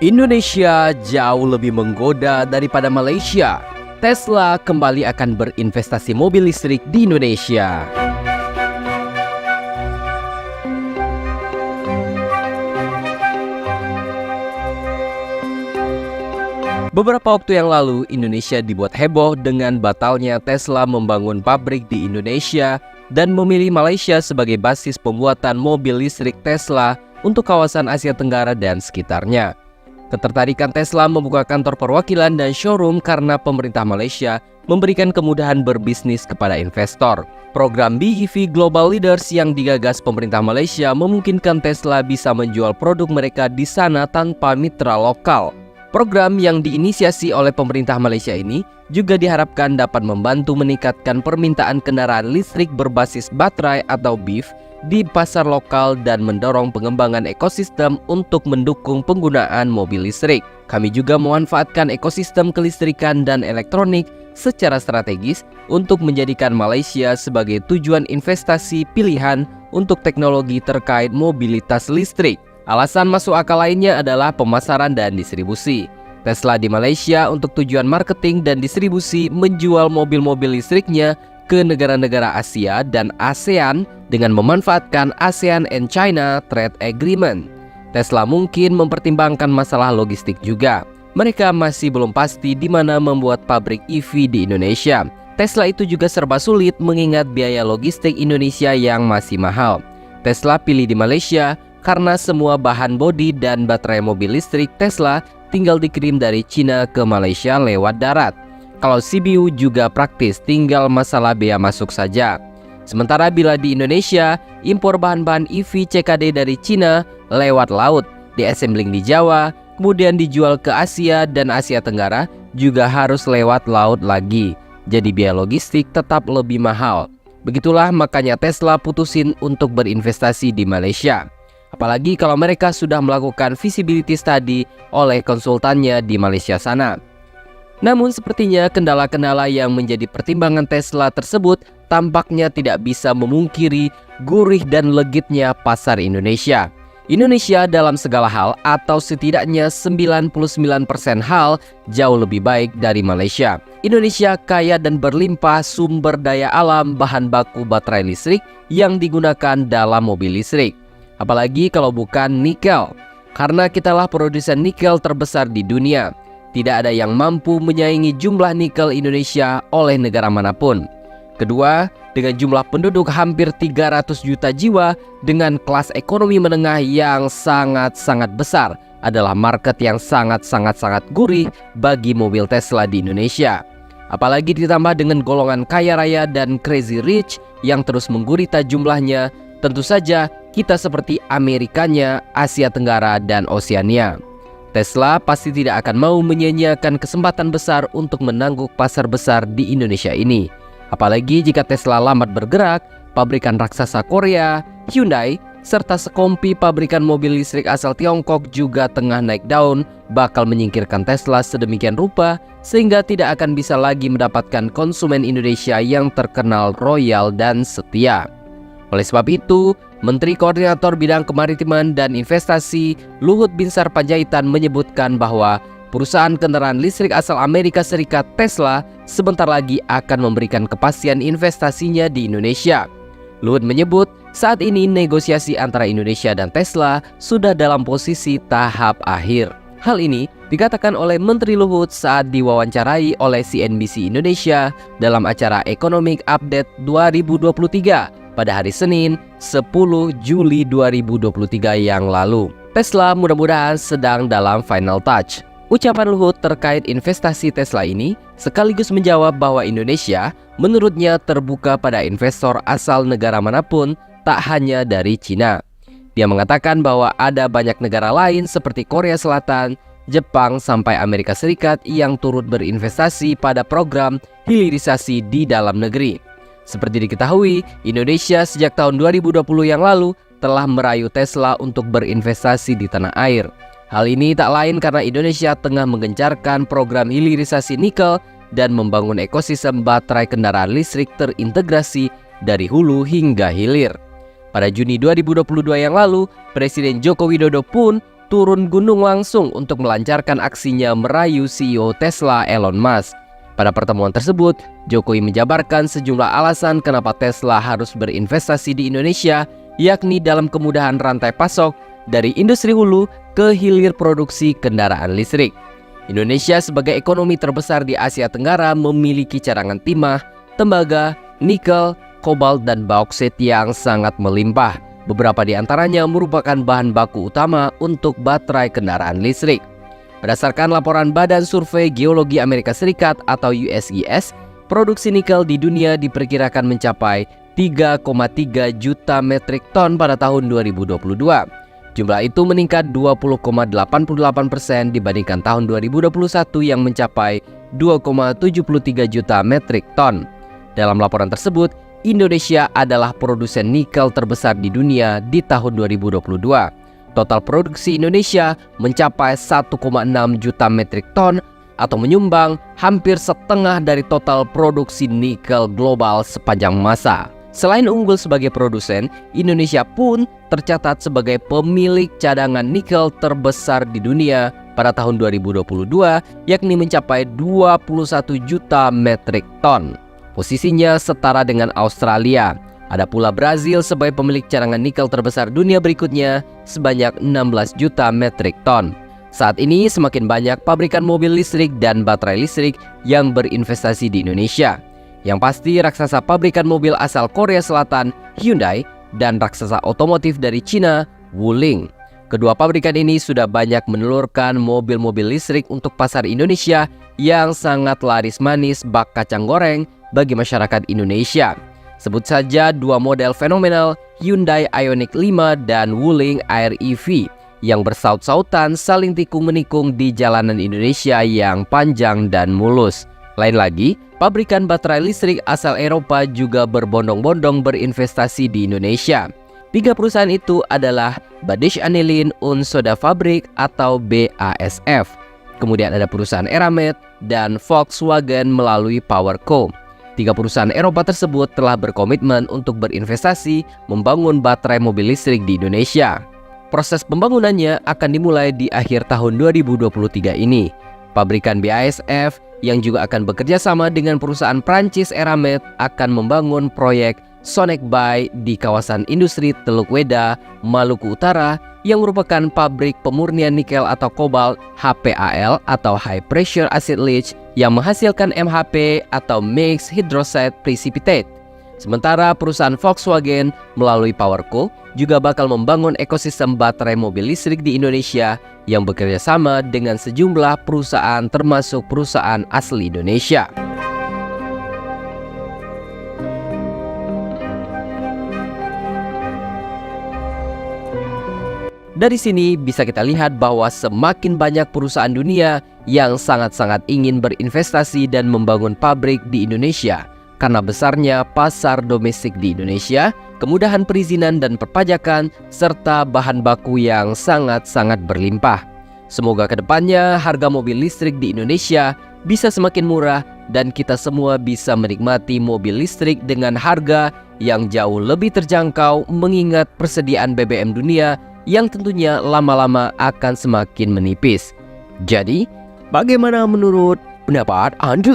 Indonesia jauh lebih menggoda daripada Malaysia. Tesla kembali akan berinvestasi mobil listrik di Indonesia. Beberapa waktu yang lalu, Indonesia dibuat heboh dengan batalnya Tesla membangun pabrik di Indonesia dan memilih Malaysia sebagai basis pembuatan mobil listrik Tesla untuk kawasan Asia Tenggara dan sekitarnya. Ketertarikan Tesla membuka kantor perwakilan dan showroom karena pemerintah Malaysia memberikan kemudahan berbisnis kepada investor. Program BEV Global Leaders yang digagas pemerintah Malaysia memungkinkan Tesla bisa menjual produk mereka di sana tanpa mitra lokal. Program yang diinisiasi oleh pemerintah Malaysia ini juga diharapkan dapat membantu meningkatkan permintaan kendaraan listrik berbasis baterai atau BEV di pasar lokal dan mendorong pengembangan ekosistem untuk mendukung penggunaan mobil listrik. Kami juga memanfaatkan ekosistem kelistrikan dan elektronik secara strategis untuk menjadikan Malaysia sebagai tujuan investasi pilihan untuk teknologi terkait mobilitas listrik. Alasan masuk akal lainnya adalah pemasaran dan distribusi. Tesla di Malaysia untuk tujuan marketing dan distribusi menjual mobil-mobil listriknya ke negara-negara Asia dan ASEAN dengan memanfaatkan ASEAN and China Trade Agreement. Tesla mungkin mempertimbangkan masalah logistik juga. Mereka masih belum pasti di mana membuat pabrik EV di Indonesia. Tesla itu juga serba sulit mengingat biaya logistik Indonesia yang masih mahal. Tesla pilih di Malaysia karena semua bahan bodi dan baterai mobil listrik Tesla tinggal dikirim dari Cina ke Malaysia lewat darat. Kalau CBU juga praktis, tinggal masalah bea masuk saja. Sementara bila di Indonesia, impor bahan-bahan EV CKD dari Cina lewat laut, diassembling di Jawa, kemudian dijual ke Asia dan Asia Tenggara juga harus lewat laut lagi. Jadi biaya logistik tetap lebih mahal. Begitulah makanya Tesla putusin untuk berinvestasi di Malaysia. Apalagi kalau mereka sudah melakukan feasibility study oleh konsultannya di Malaysia sana. Namun sepertinya kendala-kendala yang menjadi pertimbangan Tesla tersebut tampaknya tidak bisa memungkiri gurih dan legitnya pasar Indonesia. Indonesia dalam segala hal atau setidaknya 99% hal jauh lebih baik dari Malaysia. Indonesia kaya dan berlimpah sumber daya alam bahan baku baterai listrik yang digunakan dalam mobil listrik. Apalagi kalau bukan nikel, karena kitalah produsen nikel terbesar di dunia. Tidak ada yang mampu menyaingi jumlah nikel Indonesia oleh negara manapun. Kedua, dengan jumlah penduduk hampir 300 juta jiwa dengan kelas ekonomi menengah yang sangat-sangat besar adalah market yang sangat-sangat gurih bagi mobil Tesla di Indonesia. Apalagi ditambah dengan golongan kaya raya dan crazy rich yang terus menggurita jumlahnya, tentu saja kita seperti Amerikanya, Asia Tenggara, dan Oseania. Tesla pasti tidak akan mau menyia-nyiakan kesempatan besar untuk menangguk pasar besar di Indonesia ini. Apalagi jika Tesla lambat bergerak, pabrikan raksasa Korea, Hyundai, serta sekompi pabrikan mobil listrik asal Tiongkok juga tengah naik daun bakal menyingkirkan Tesla sedemikian rupa sehingga tidak akan bisa lagi mendapatkan konsumen Indonesia yang terkenal loyal dan setia. Oleh sebab itu, Menteri Koordinator Bidang Kemaritiman dan Investasi Luhut Binsar Panjaitan menyebutkan bahwa perusahaan kendaraan listrik asal Amerika Serikat Tesla sebentar lagi akan memberikan kepastian investasinya di Indonesia. Luhut menyebut saat ini negosiasi antara Indonesia dan Tesla sudah dalam posisi tahap akhir. Hal ini dikatakan oleh Menteri Luhut saat diwawancarai oleh CNBC Indonesia dalam acara Economic Update 2023. Pada hari Senin, 10 Juli 2023 yang lalu. Tesla mudah-mudahan sedang dalam final touch. Ucapan Luhut terkait investasi Tesla ini sekaligus menjawab bahwa Indonesia menurutnya terbuka pada investor asal negara manapun, tak hanya dari Cina. Dia mengatakan bahwa ada banyak negara lain seperti Korea Selatan, Jepang, sampai Amerika Serikat yang turut berinvestasi pada program hilirisasi di dalam negeri. Seperti diketahui, Indonesia sejak tahun 2020 yang lalu telah merayu Tesla untuk berinvestasi di tanah air. Hal ini tak lain karena Indonesia tengah menggencarkan program hilirisasi nikel dan membangun ekosistem baterai kendaraan listrik terintegrasi dari hulu hingga hilir. Pada Juni 2022 yang lalu, Presiden Joko Widodo pun turun gunung langsung untuk melancarkan aksinya merayu CEO Tesla Elon Musk. Pada pertemuan tersebut, Jokowi menjabarkan sejumlah alasan kenapa Tesla harus berinvestasi di Indonesia, yakni dalam kemudahan rantai pasok dari industri hulu ke hilir produksi kendaraan listrik. Indonesia sebagai ekonomi terbesar di Asia Tenggara memiliki cadangan timah, tembaga, nikel, kobalt, dan bauksit yang sangat melimpah. Beberapa di antaranya merupakan bahan baku utama untuk baterai kendaraan listrik. Berdasarkan laporan Badan Survei Geologi Amerika Serikat atau USGS, produksi nikel di dunia diperkirakan mencapai 3,3 juta metrik ton pada tahun 2022. Jumlah itu meningkat 20,88% dibandingkan tahun 2021 yang mencapai 2,73 juta metrik ton. Dalam laporan tersebut, Indonesia adalah produsen nikel terbesar di dunia di tahun 2022. Total produksi Indonesia mencapai 1,6 juta metrik ton atau menyumbang hampir setengah dari total produksi nikel global sepanjang masa. Selain unggul sebagai produsen, Indonesia pun tercatat sebagai pemilik cadangan nikel terbesar di dunia pada tahun 2022, yakni mencapai 21 juta metrik ton. Posisinya setara dengan Australia. Ada pula Brazil sebagai pemilik cadangan nikel terbesar dunia berikutnya sebanyak 16 juta metrik ton. Saat ini semakin banyak pabrikan mobil listrik dan baterai listrik yang berinvestasi di Indonesia. Yang pasti raksasa pabrikan mobil asal Korea Selatan, Hyundai, dan raksasa otomotif dari Cina, Wuling. Kedua pabrikan ini sudah banyak menelurkan mobil-mobil listrik untuk pasar Indonesia yang sangat laris manis bak kacang goreng bagi masyarakat Indonesia. Sebut saja dua model fenomenal, Hyundai Ioniq 5 dan Wuling Air EV, yang bersaut-sautan saling tikung-menikung di jalanan Indonesia yang panjang dan mulus. Lain lagi, pabrikan baterai listrik asal Eropa juga berbondong-bondong berinvestasi di Indonesia. 3 perusahaan itu adalah Badish Anilin und Soda Fabrik atau BASF. Kemudian ada perusahaan Eramet dan Volkswagen melalui PowerCo. 3 perusahaan Eropa tersebut telah berkomitmen untuk berinvestasi membangun baterai mobil listrik di Indonesia. Proses pembangunannya akan dimulai di akhir tahun 2023 ini. Pabrikan BASF yang juga akan bekerja sama dengan perusahaan Prancis Eramet akan membangun proyek Sonecby di kawasan industri Teluk Weda, Maluku Utara, yang merupakan pabrik pemurnian nikel atau kobalt HPAL atau High Pressure Acid Leach yang menghasilkan MHP atau Mixed Hydroxide Precipitate. Sementara perusahaan Volkswagen melalui PowerCo juga bakal membangun ekosistem baterai mobil listrik di Indonesia yang bekerja sama dengan sejumlah perusahaan termasuk perusahaan asli Indonesia. Dari sini bisa kita lihat bahwa semakin banyak perusahaan dunia yang sangat-sangat ingin berinvestasi dan membangun pabrik di Indonesia karena besarnya pasar domestik di Indonesia, kemudahan perizinan dan perpajakan, serta bahan baku yang sangat-sangat berlimpah. Semoga kedepannya harga mobil listrik di Indonesia bisa semakin murah dan kita semua bisa menikmati mobil listrik dengan harga yang jauh lebih terjangkau mengingat persediaan BBM dunia yang tentunya lama-lama akan semakin menipis. Jadi, bagaimana menurut pendapat Anda?